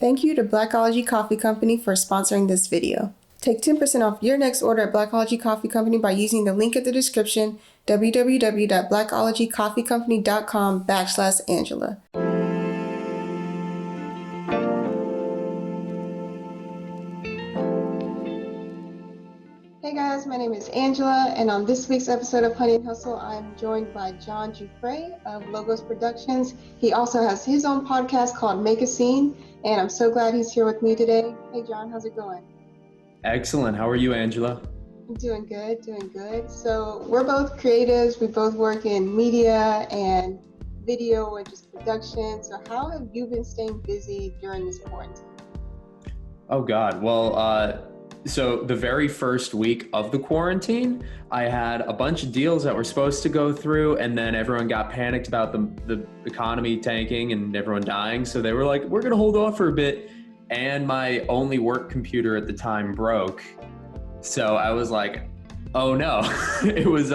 Thank you to Blackology Coffee Company for sponsoring this video. Take 10% off your next order at Blackology Coffee Company by using the link in the description, www.blackologycoffeecompany.com/Angela. Hey guys, my name is Angela, and on this week's episode of Honey and Hustle, I'm joined by Giuffré of Logos Productions. He also has his own podcast called Make a Scene, and I'm so glad he's here with me today. Hey John, how's it going? Excellent. How are you, Angela? I'm doing good. So we're both creatives. We both work in media and video and just production. So how have you been staying busy during this quarantine? Oh God. Well, so the very first week of the quarantine, I had a bunch of deals that were supposed to go through, and then everyone got panicked about the economy tanking and everyone dying. So they were like, we're going to hold off for a bit. And my only work computer at the time broke. So I was like, oh no. It was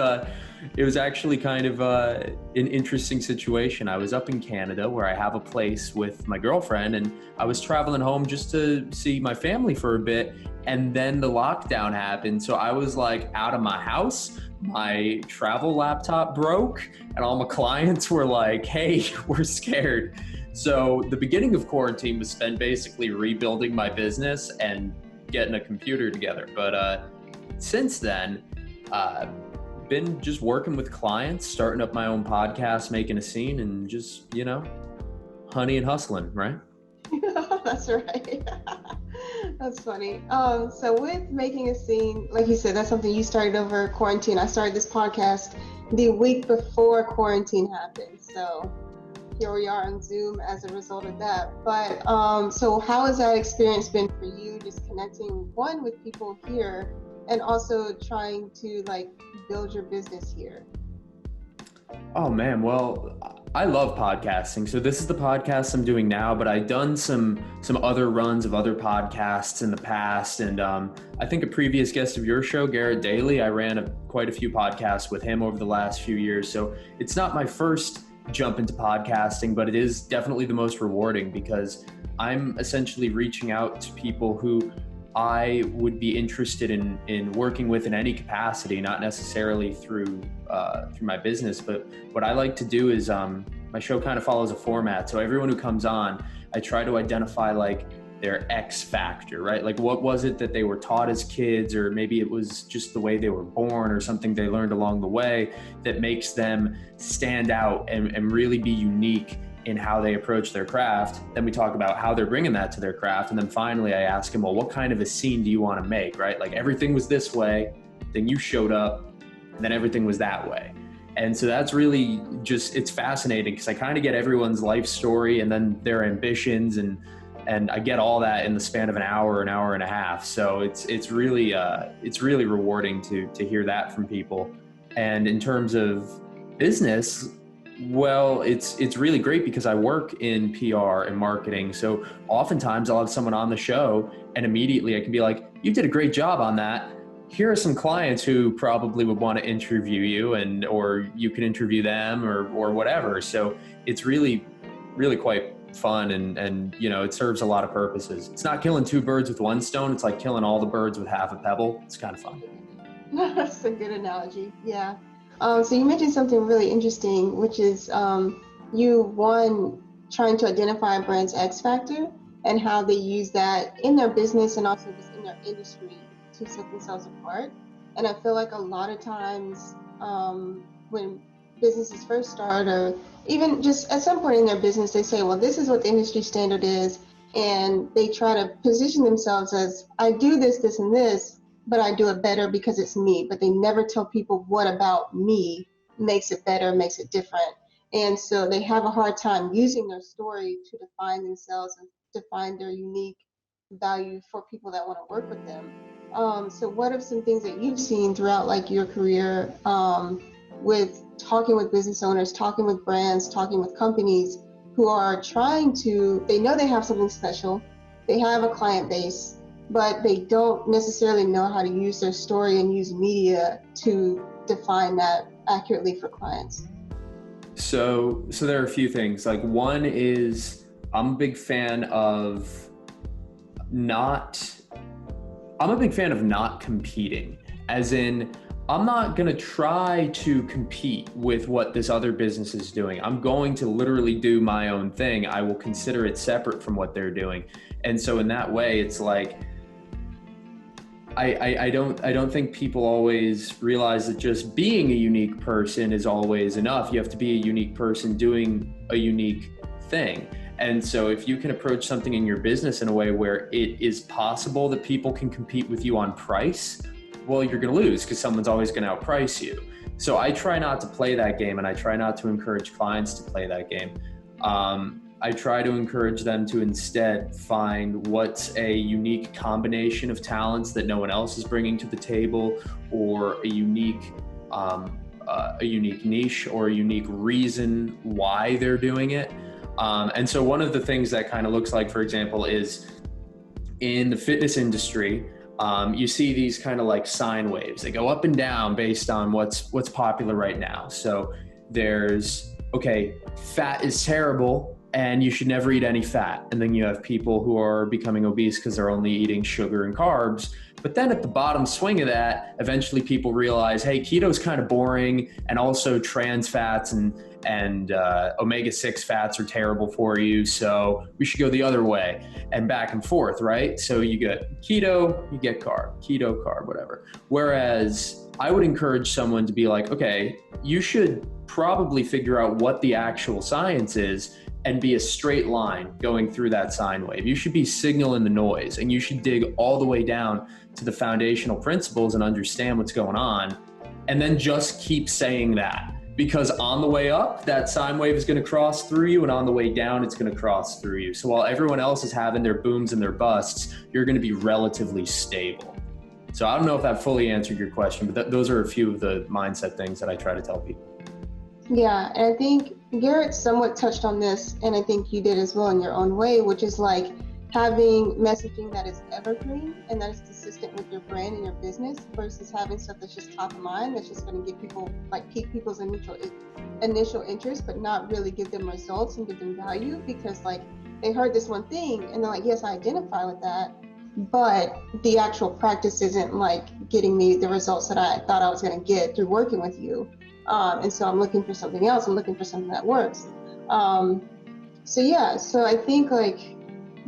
actually kind of an interesting situation. I was up in Canada where I have a place with my girlfriend, and I was traveling home just to see my family for a bit. And then the lockdown happened. So I was like out of my house, my travel laptop broke, and all my clients were like, hey, we're scared. So the beginning of quarantine was spent basically rebuilding my business and getting a computer together. But since then, been just working with clients, starting up my own podcast, making a scene, and just, honey and hustling, right? That's right. That's funny. So with making a scene, like you said, that's something you started over quarantine. I started this podcast the week before quarantine happened. So here we are on Zoom as a result of that. But so how has that experience been for you, just connecting one with people here and also trying to build your business here? Oh man, well, I love podcasting. So this is the podcast I'm doing now, but I've done some other runs of other podcasts in the past. And I think a previous guest of your show, Garrett Daly, I ran quite a few podcasts with him over the last few years. So it's not my first jump into podcasting, but it is definitely the most rewarding because I'm essentially reaching out to people who I would be interested in working with in any capacity, not necessarily through my business. But what I like to do is my show kind of follows a format. So everyone who comes on, I try to identify their X factor, right? Like what was it that they were taught as kids, or maybe it was just the way they were born or something they learned along the way that makes them stand out and really be unique in how they approach their craft. Then we talk about how they're bringing that to their craft. And then finally I ask them, well, what kind of a scene do you want to make, right? Like everything was this way, then you showed up, and then everything was that way. And so that's really just, it's fascinating because I kind of get everyone's life story and then their ambitions, and I get all that in the span of an hour and a half. So it's really rewarding to hear that from people. And in terms of business, well, it's really great because I work in PR and marketing. So oftentimes I'll have someone on the show and immediately I can be like, you did a great job on that. Here are some clients who probably would want to interview you, or you can interview them or whatever. So it's really, really quite fun, and it serves a lot of purposes. It's not killing two birds with one stone. It's like killing all the birds with half a pebble. It's kind of fun. That's a good analogy. Yeah. So you mentioned something really interesting, which is trying to identify a brand's X factor and how they use that in their business and also just in their industry to set themselves apart. And I feel like a lot of times when businesses first start, or even just at some point in their business, they say, well, this is what the industry standard is. And they try to position themselves as, I do this, this, and this, but I do it better because it's me. But they never tell people what about me makes it better, makes it different. And so they have a hard time using their story to define themselves and define their unique value for people that want to work with them. So what are some things that you've seen throughout your career with talking with business owners, talking with brands, talking with companies who are they know they have something special, they have a client base, but they don't necessarily know how to use their story and use media to define that accurately for clients? So there are a few things. Like one is, I'm a big fan of I'm a big fan of not competing, as in, I'm not going to try to compete with what this other business is doing. I'm going to literally do my own thing. I will consider it separate from what they're doing. And so in that way, it's like, I don't think people always realize that just being a unique person is always enough. You have to be a unique person doing a unique thing. And so if you can approach something in your business in a way where it is possible that people can compete with you on price, well, you're going to lose because someone's always going to outprice you. So I try not to play that game, and I try not to encourage clients to play that game. I try to encourage them to instead find what's a unique combination of talents that no one else is bringing to the table, or a unique niche, or a unique reason why they're doing it. And so one of the things that kind of looks like, for example, is in the fitness industry, you see these kind of like sine waves. They go up and down based on what's popular right now. So there's, okay, fat is terrible and you should never eat any fat. And then you have people who are becoming obese because they're only eating sugar and carbs. But then at the bottom swing of that, eventually people realize, hey, keto's kind of boring, and also trans fats and omega-6 fats are terrible for you, so we should go the other way, and back and forth, right? So you get keto, you get carb, keto, carb, whatever. Whereas I would encourage someone to be like, okay, you should probably figure out what the actual science is and be a straight line going through that sine wave. You should be signal in the noise, and you should dig all the way down to the foundational principles and understand what's going on, and then just keep saying that. Because on the way up, that sine wave is going to cross through you, and on the way down, it's going to cross through you. So while everyone else is having their booms and their busts, you're going to be relatively stable. So I don't know if that fully answered your question, but those are a few of the mindset things that I try to tell people. Yeah, and I think Garrett somewhat touched on this, and I think you did as well in your own way, which is like having messaging that is evergreen and that is consistent with your brand and your business, versus having stuff that's just top of mind, that's just going to get people, like, pique people's initial interest, but not really give them results and give them value, because like they heard this one thing and they're like, yes, I identify with that, but the actual practice isn't like getting me the results that I thought I was going to get through working with you. And so I'm looking for something else. I'm looking for something that works. So I think like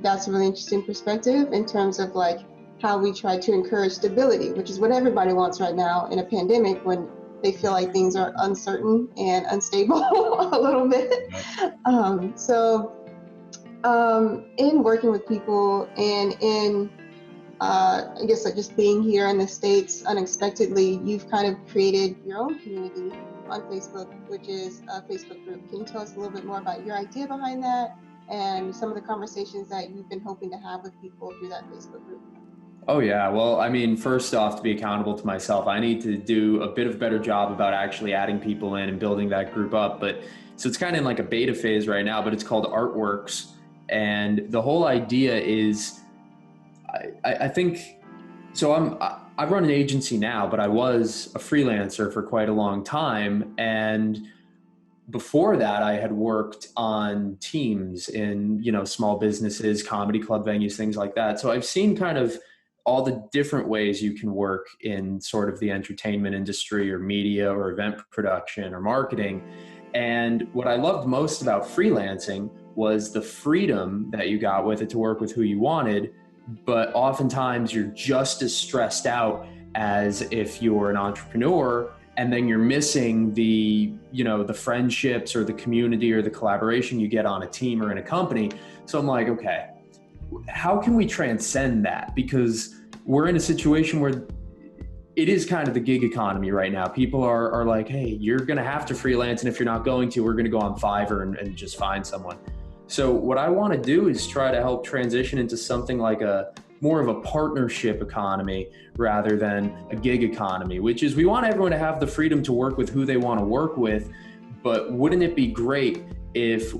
that's a really interesting perspective in terms of like how we try to encourage stability, which is what everybody wants right now in a pandemic, when they feel like things are uncertain and unstable a little bit. In working with people and in I guess like just being here in the States unexpectedly, you've kind of created your own community on Facebook, which is a Facebook group. Can you tell us a little bit more about your idea behind that and some of the conversations that you've been hoping to have with people through that Facebook group? Oh yeah, well, I mean, first off, to be accountable to myself, I need to do a bit of a better job about actually adding people in and building that group up. But so it's kind of in like a beta phase right now, but it's called Artworks. And the whole idea is, I think, so I run an agency now, but I was a freelancer for quite a long time. And before that, I had worked on teams in, small businesses, comedy club venues, things like that. So I've seen kind of all the different ways you can work in sort of the entertainment industry or media or event production or marketing. And what I loved most about freelancing was the freedom that you got with it to work with who you wanted. But oftentimes you're just as stressed out as if you're an entrepreneur, and then you're missing the friendships or the community or the collaboration you get on a team or in a company. So I'm like, okay, how can we transcend that? Because we're in a situation where it is kind of the gig economy right now. People are like, hey, you're going to have to freelance. And if you're not going to, we're going to go on Fiverr and just find someone. So what I want to do is try to help transition into something like more of a partnership economy rather than a gig economy, which is we want everyone to have the freedom to work with who they want to work with. But wouldn't it be great if,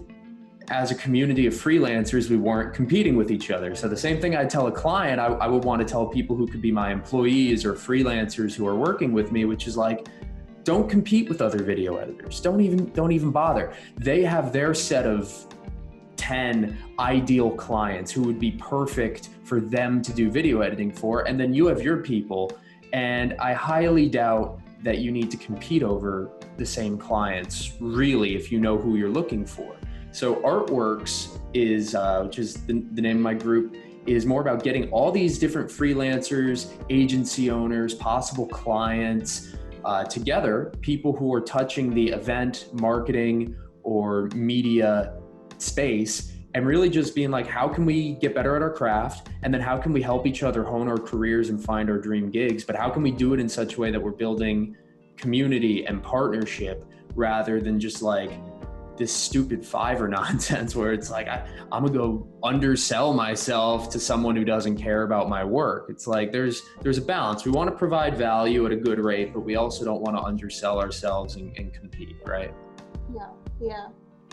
as a community of freelancers, we weren't competing with each other? So the same thing I'd tell a client, I would want to tell people who could be my employees or freelancers who are working with me, which is like, don't compete with other video editors. Don't even bother. They have their set of 10 ideal clients who would be perfect for them to do video editing for, and then you have your people. And I highly doubt that you need to compete over the same clients, really, if you know who you're looking for. So Artworks is, which is the name of my group, is more about getting all these different freelancers, agency owners, possible clients together, people who are touching the event, marketing, or media space, and really just being like, how can we get better at our craft? And then how can we help each other hone our careers and find our dream gigs? But how can we do it in such a way that we're building community and partnership rather than just like this stupid Fiverr nonsense where it's like, I'm gonna go undersell myself to someone who doesn't care about my work. It's like, there's a balance. We want to provide value at a good rate, but we also don't want to undersell ourselves and compete, right? Yeah.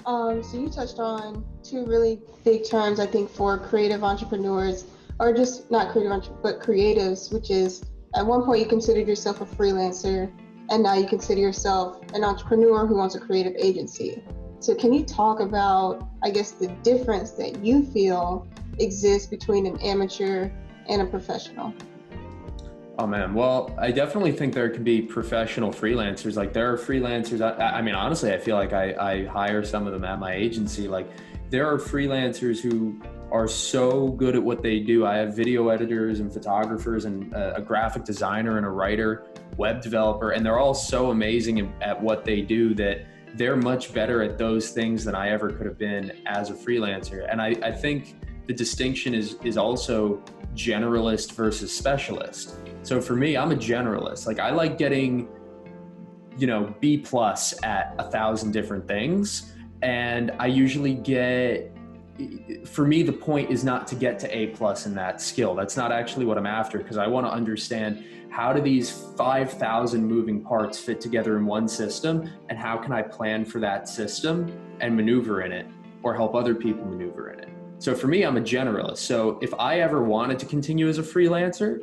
So you touched on two really big terms, I think, for creative entrepreneurs, or just not creative, but creatives, which is at one point you considered yourself a freelancer, and now you consider yourself an entrepreneur who owns a creative agency. So can you talk about, I guess, the difference that you feel exists between an amateur and a professional? Oh man, well, I definitely think there can be professional freelancers. Like there are freelancers, I mean, honestly, I feel like I hire some of them at my agency. Like there are freelancers who are so good at what they do. I have video editors and photographers and a graphic designer and a writer, web developer, and they're all so amazing at what they do that they're much better at those things than I ever could have been as a freelancer. And I think the distinction is also generalist versus specialist. So for me, I'm a generalist. Like I like getting, B+ at 1,000 different things. And I usually get, for me, the point is not to get to A+ in that skill. That's not actually what I'm after, because I want to understand how do these 5,000 moving parts fit together in one system, and how can I plan for that system and maneuver in it, or help other people maneuver in it. So for me, I'm a generalist. So if I ever wanted to continue as a freelancer,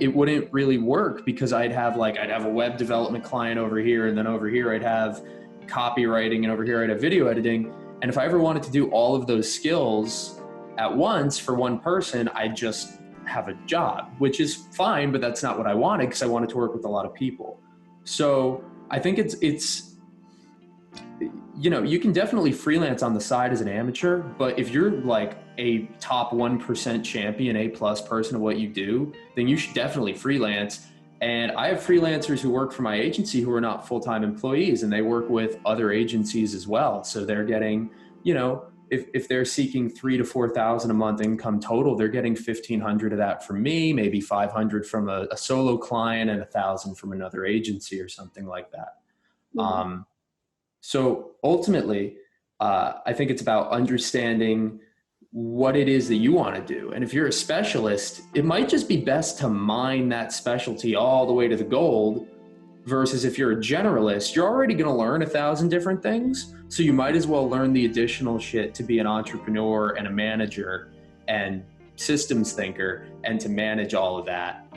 it wouldn't really work, because I'd have a web development client over here, and then over here I'd have copywriting, and over here I'd have video editing. And if I ever wanted to do all of those skills at once for one person, I'd just have a job, which is fine, but that's not what I wanted, because I wanted to work with a lot of people. So I think it's you can definitely freelance on the side as an amateur, but if you're like a top 1% champion, A+ person of what you do, then you should definitely freelance. And I have freelancers who work for my agency who are not full-time employees, and they work with other agencies as well. So they're getting, if they're seeking 3,000 to 4,000 a month income total, they're getting 1,500 of that from me, maybe 500 from a solo client, and 1,000 from another agency or something like that. Mm-hmm. So ultimately, I think it's about understanding what it is that you want to do. And if you're a specialist, it might just be best to mine that specialty all the way to the gold, versus if you're a generalist, you're already going to learn 1,000 different things. So you might as well learn the additional shit to be an entrepreneur and a manager and systems thinker, and to manage all of that.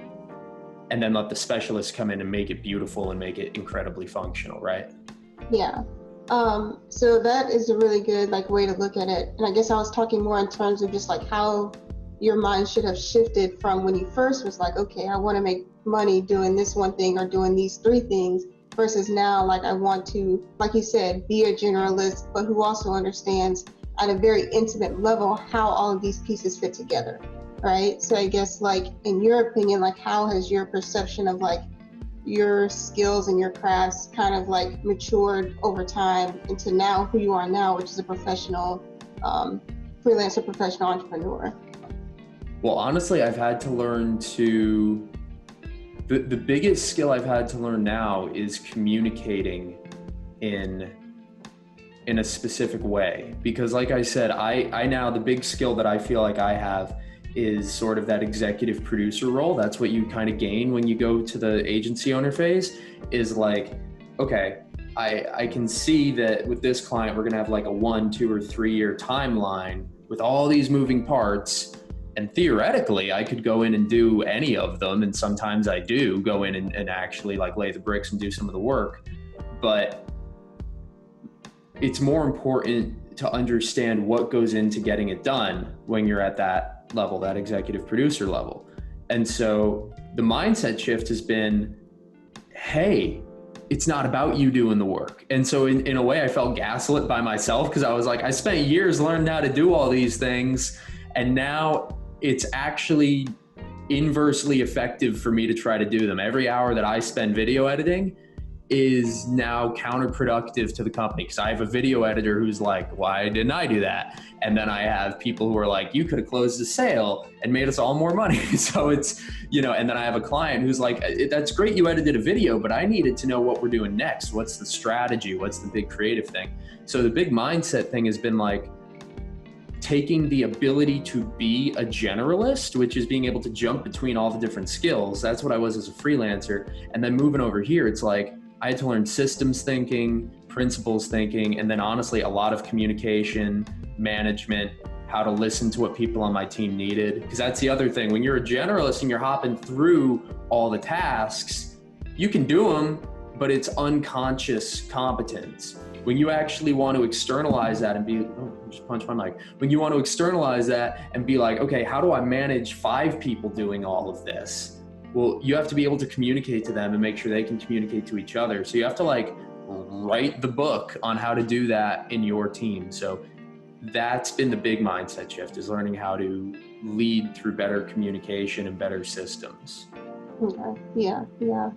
And then let the specialists come in and make it beautiful and make it incredibly functional, right? Yeah. So that is a really good way to look at it. And I guess I was talking more in terms of just how your mind should have shifted from when you first was like, okay, I want to make money doing this one thing or doing these 3 things, versus now, I want to, like you said, be a generalist, but who also understands at a very intimate level how all of these pieces fit together, right? So I guess in your opinion, how has your perception of your skills and your crafts kind of matured over time into now who you are now, which is a professional freelancer, professional entrepreneur? Well, honestly, I've had to learn the biggest skill I've had to learn now is communicating in a specific way. Because like I said, I now, the big skill that I feel like I have is sort of that executive producer role. That's what you kind of gain when you go to the agency owner phase, is okay, I can see that with this client, we're going to have a 1, 2, or 3 year timeline with all these moving parts. And theoretically, I could go in and do any of them. And sometimes I do go in and actually lay the bricks and do some of the work. But it's more important to understand what goes into getting it done when you're at that level, that executive producer level. And so the mindset shift has been, hey, it's not about you doing the work. And so in a way I felt gaslit by myself, because I was like, I spent years learning how to do all these things, and now it's actually inversely effective for me to try to do them. Every hour that I spend video editing is now counterproductive to the company, because I have a video editor who's like, why didn't I do that? And then I have people who are like, you could have closed the sale and made us all more money. So it's, and then I have a client who's like, that's great you edited a video, but I needed to know what we're doing next. What's the strategy? What's the big creative thing? So the big mindset thing has been like taking the ability to be a generalist, which is being able to jump between all the different skills. That's what I was as a freelancer. And then moving over here, it's like, I had to learn systems thinking, principles thinking, and then honestly, a lot of communication, management, how to listen to what people on my team needed. Because that's the other thing. When you're a generalist and you're hopping through all the tasks, you can do them, but it's unconscious competence. When you actually want to externalize that and be, just punched my mic. When you want to externalize that and be like, okay, how do I manage 5 people doing all of this? Well, you have to be able to communicate to them and make sure they can communicate to each other. So you have to like write the book on how to do that in your team. So that's been the big mindset shift, is learning how to lead through better communication and better systems. Okay. Yeah.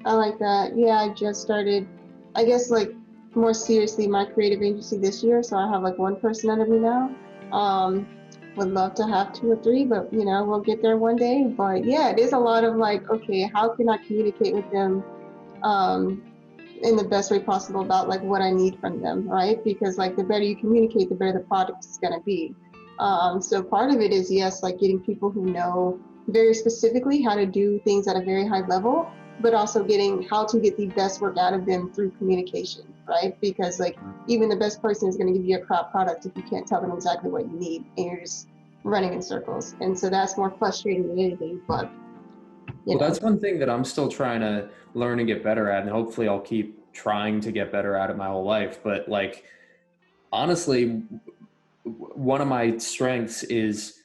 I like that. Yeah, I just started, I guess, like more seriously, my creative agency this year. So I have like 1 person under me now. Would love to have 2 or 3, but we'll get there one day. But yeah, it is a lot of like, okay, how can I communicate with them in the best way possible about like what I need from them, right? Because like the better you communicate, the better the product is going to be. So part of it is, yes, like getting people who know very specifically how to do things at a very high level, but also getting how to get the best work out of them through communication, right? Because like even the best person is going to give you a crap product if you can't tell them exactly what you need and you're just running in circles. And so that's more frustrating than anything. But well, that's one thing that I'm still trying to learn and get better at, and hopefully I'll keep trying to get better at it my whole life. But like, honestly, one of my strengths is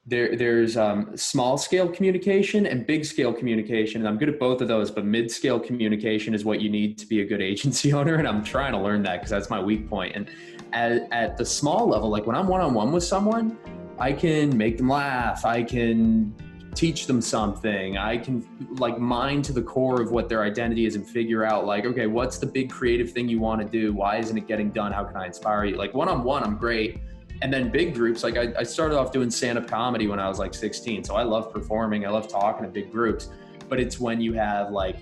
there's small scale communication and big scale communication, and I'm good at both of those, but mid scale communication is what you need to be a good agency owner, and I'm trying to learn that because that's my weak point. And at the small level, like when I'm one-on-one with someone, I can make them laugh, I can teach them something, I can like mine to the core of what their identity is and figure out like, okay, what's the big creative thing you want to do? Why isn't it getting done? How can I inspire you? Like one-on-one, I'm great. And then big groups, like I started off doing stand-up comedy when I was like 16. So I love performing, I love talking to big groups, but it's when you have like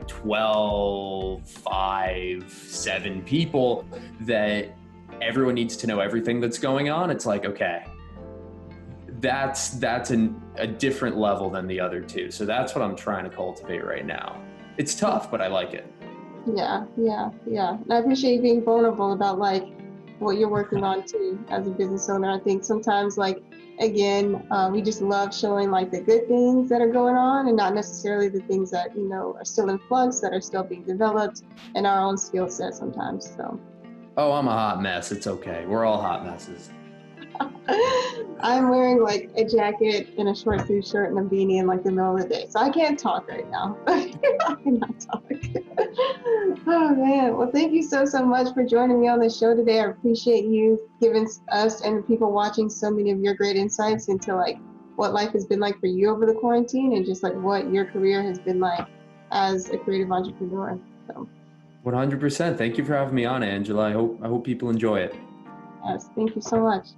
12, 5, 7 people that everyone needs to know everything that's going on. It's like, okay, that's a different level than the other two. So that's what I'm trying to cultivate right now. It's tough, but I like it. Yeah. And I appreciate you being vulnerable about like what you're working on too as a business owner. I think sometimes like, again, we just love showing like the good things that are going on and not necessarily the things that, are still in flux, that are still being developed in our own skill set sometimes. So. Oh, I'm a hot mess. It's okay. We're all hot messes. I'm wearing like a jacket and a short sleeve shirt and a beanie in like the middle of the day, so I can't talk right now. I cannot talk. Oh man, well thank you so much for joining me on the show today. I appreciate you giving us and the people watching so many of your great insights into like what life has been like for you over the quarantine and just like what your career has been like as a creative entrepreneur. So 100%. Thank you for having me on, Angela. I hope people enjoy it. Yes, thank you so much.